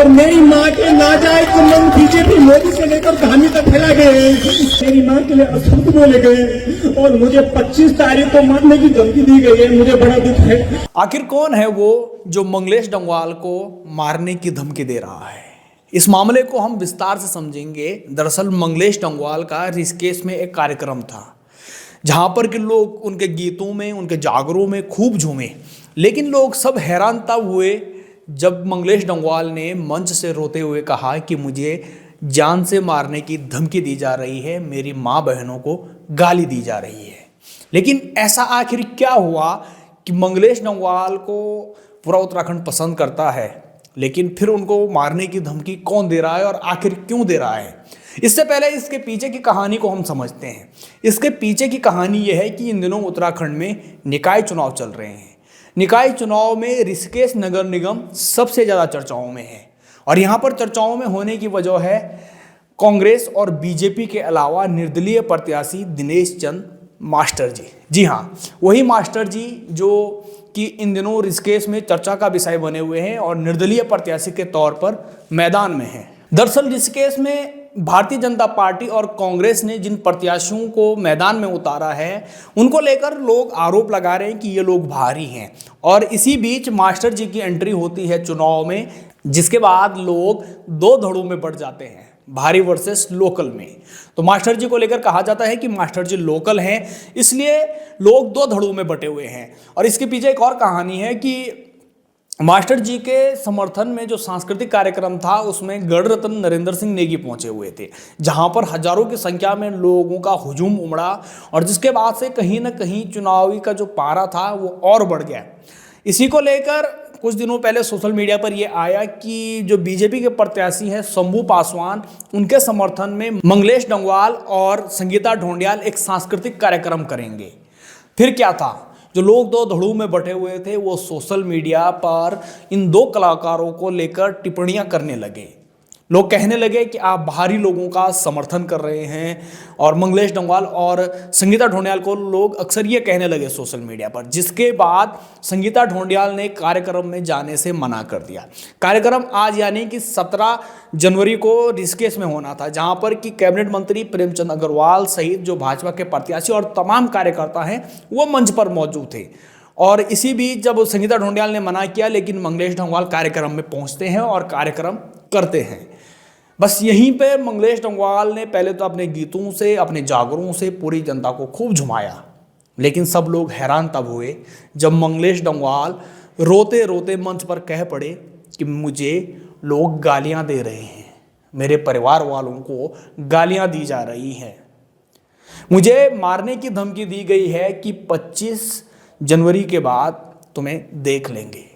और मेरी माँ के नाजायज संबंध बीजेपी मोदी से लेकर कहानी तक फैला गए। मेरी माँ के लिए अशुद्ध बोले गए और मुझे 25 तारीख को मारने की धमकी दी गई है। मुझे बड़ा दुख है। आखिर कौन है वो जो मंगलेश डंगवाल को मारने की धमकी दे रहा है? इस मामले को हम विस्तार से समझेंगे। दरअसल मंगलेश डंगवाल का ऋषिकेश में एक कार्यक्रम था जहां पर कि लोग उनके गीतों में, उनके जागरों में खूब झूमे। लेकिन लोग सब हैरान तब हुए जब मंगलेश डंगवाल ने मंच से रोते हुए कहा कि मुझे जान से मारने की धमकी दी जा रही है, मेरी माँ बहनों को गाली दी जा रही है। लेकिन ऐसा आखिर क्या हुआ कि मंगलेश डंगवाल को पूरा उत्तराखंड पसंद करता है, लेकिन फिर उनको मारने की धमकी कौन दे रहा है और आखिर क्यों दे रहा है? इससे पहले इसके पीछे की कहानी को हम समझते हैं। इसके पीछे की कहानी यह है कि इन दिनों उत्तराखंड में निकाय चुनाव चल रहे हैं। निकाय चुनाव में ऋषिकेश नगर निगम सबसे ज़्यादा चर्चाओं में है और यहाँ पर चर्चाओं में होने की वजह है कांग्रेस और बीजेपी के अलावा निर्दलीय प्रत्याशी दिनेश चंद मास्टर जी। जी हाँ, वही मास्टर जी जो कि इन दिनों ऋषिकेश में चर्चा का विषय बने हुए हैं और निर्दलीय प्रत्याशी के तौर पर मैदान में हैं। दरअसल ऋषिकेश में भारतीय जनता पार्टी और कांग्रेस ने जिन प्रत्याशियों को मैदान में उतारा है, उनको लेकर लोग आरोप लगा रहे हैं कि ये लोग भारी हैं। और इसी बीच मास्टर जी की एंट्री होती है चुनाव में, जिसके बाद लोग दो धड़ों में बढ़ जाते हैं, भारी वर्सेस लोकल में। तो मास्टर जी को लेकर कहा जाता है कि मास्टर जी लोकल हैं, इसलिए लोग दो धड़ों में बटे हुए हैं। और इसके पीछे एक और कहानी है कि मास्टर जी के समर्थन में जो सांस्कृतिक कार्यक्रम था उसमें गढ़ रत्न नरेंद्र सिंह नेगी पहुंचे हुए थे, जहां पर हजारों की संख्या में लोगों का हुजूम उमड़ा और जिसके बाद से कहीं ना कहीं चुनावी का जो पारा था वो और बढ़ गया। इसी को लेकर कुछ दिनों पहले सोशल मीडिया पर यह आया कि जो बीजेपी के प्रत्याशी हैं शंभू पासवान, उनके समर्थन में मंगलेश डंगवाल और संगीता ढोंडियाल एक सांस्कृतिक कार्यक्रम करेंगे। फिर क्या था, जो लोग दो धड़ों में बटे हुए थे वो सोशल मीडिया पर इन दो कलाकारों को लेकर टिप्पणियां करने लगे। लोग कहने लगे कि आप बाहरी लोगों का समर्थन कर रहे हैं और मंगलेश डंगवाल और संगीता ढोंडियाल को लोग अक्सर ये कहने लगे सोशल मीडिया पर, जिसके बाद संगीता ढोंडियाल ने कार्यक्रम में जाने से मना कर दिया। कार्यक्रम आज यानी कि 17 जनवरी को ऋषिकेश में होना था, जहां पर कि कैबिनेट मंत्री प्रेमचंद अग्रवाल सहित जो भाजपा के प्रत्याशी और तमाम कार्यकर्ता हैं वो मंच पर मौजूद थे। और इसी बीच जब संगीता ढोंडियाल ने मना किया, लेकिन मंगलेश डंगवाल कार्यक्रम में पहुंचते हैं और कार्यक्रम करते हैं। बस यहीं पे मंगलेश डंगवाल ने पहले तो अपने गीतों से, अपने जागरों से पूरी जनता को खूब झुमाया। लेकिन सब लोग हैरान तब हुए जब मंगलेश डंगवाल रोते रोते मंच पर कह पड़े कि मुझे लोग गालियां दे रहे हैं, मेरे परिवार वालों को गालियां दी जा रही हैं, मुझे मारने की धमकी दी गई है कि 25 जनवरी के बाद तुम्हें देख लेंगे।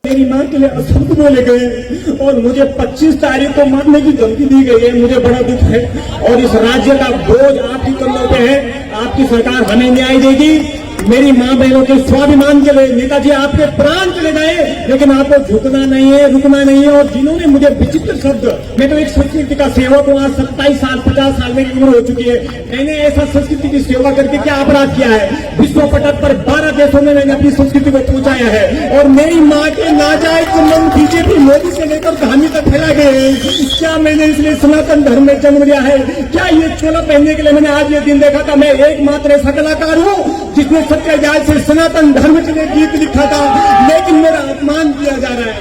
मेरी माँ के लिए अशुद्ध बोले गए और मुझे 25 तारीख को मारने की धमकी दी गई है। मुझे बड़ा दुख है और इस राज्य का बोझ आपकी कंधों पे है। आपकी सरकार हमें न्याय देगी। मेरी माँ बहनों के स्वाभिमान के लिए नेताजी आपके प्राण चले जाए, लेकिन आपको झुकना नहीं है, रुकना नहीं है। और जिन्होंने मुझे विचित्र शब्द, मैं तो एक संस्कृति का सेवक हूँ, आज 27 साल 50 साल मेरी उम्र हो चुकी है, मैंने ऐसा संस्कृति की सेवा करके क्या अपराध किया है? विश्व पटल पर 12 देशों में मैंने अपनी संस्कृति को पहुंचाया है। और मेरी माँ के नाजायज संबंध बीजेपी मोदी से लेकर कहानी तक फैला गए। क्या मैंने इसलिए सनातन धर्म में जन्म लिया है? क्या ये चोला पहनने के लिए मैंने आज ये दिन देखा था? मैं एकमात्र ऐसा कलाकार हूँ जिसने सत्य जाल से सनातन धर्म के लिए गीत लिखा था, लेकिन मेरा अपमान किया जा रहा है।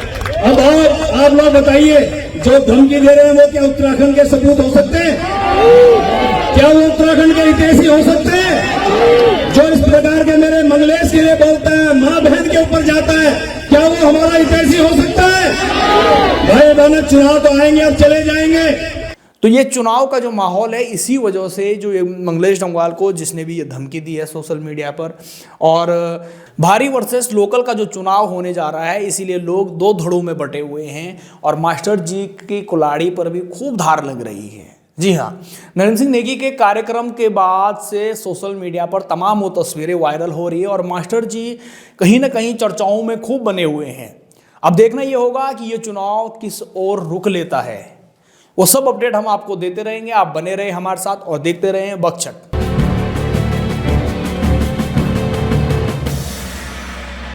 अब और आप लोग बताइए, जो धमकी दे रहे हैं वो क्या उत्तराखंड के सपूत हो सकते हैं? क्या वो उत्तराखंड के हितैषी हो सकते हैं? जो इस प्रकार के मेरे मंगलेश के लिए बोलता है, माँ बहन के ऊपर जाता है, क्या वो हमारा हितैषी हो सकता है? भाई बहन, चुनाव तो आएंगे, अब चले जाएंगे। तो ये चुनाव का जो माहौल है, इसी वजह से जो ये मंगलेश डंगवाल को जिसने भी ये धमकी दी है सोशल मीडिया पर, और भारी वर्सेस लोकल का जो चुनाव होने जा रहा है, इसीलिए लोग दो धड़ों में बटे हुए हैं और मास्टर जी की कुल्हाड़ी पर भी खूब धार लग रही है। जी हाँ, नरेंद्र सिंह नेगी के कार्यक्रम के बाद से सोशल मीडिया पर तमाम वो तस्वीरें वायरल हो रही है और मास्टर जी कहीं ना कहीं चर्चाओं में खूब बने हुए हैं। अब देखना ये होगा कि ये चुनाव किस ओर रुख लेता है। वो सब अपडेट हम आपको देते रहेंगे। आप बने रहे हमारे साथ और देखते रहें बकचक।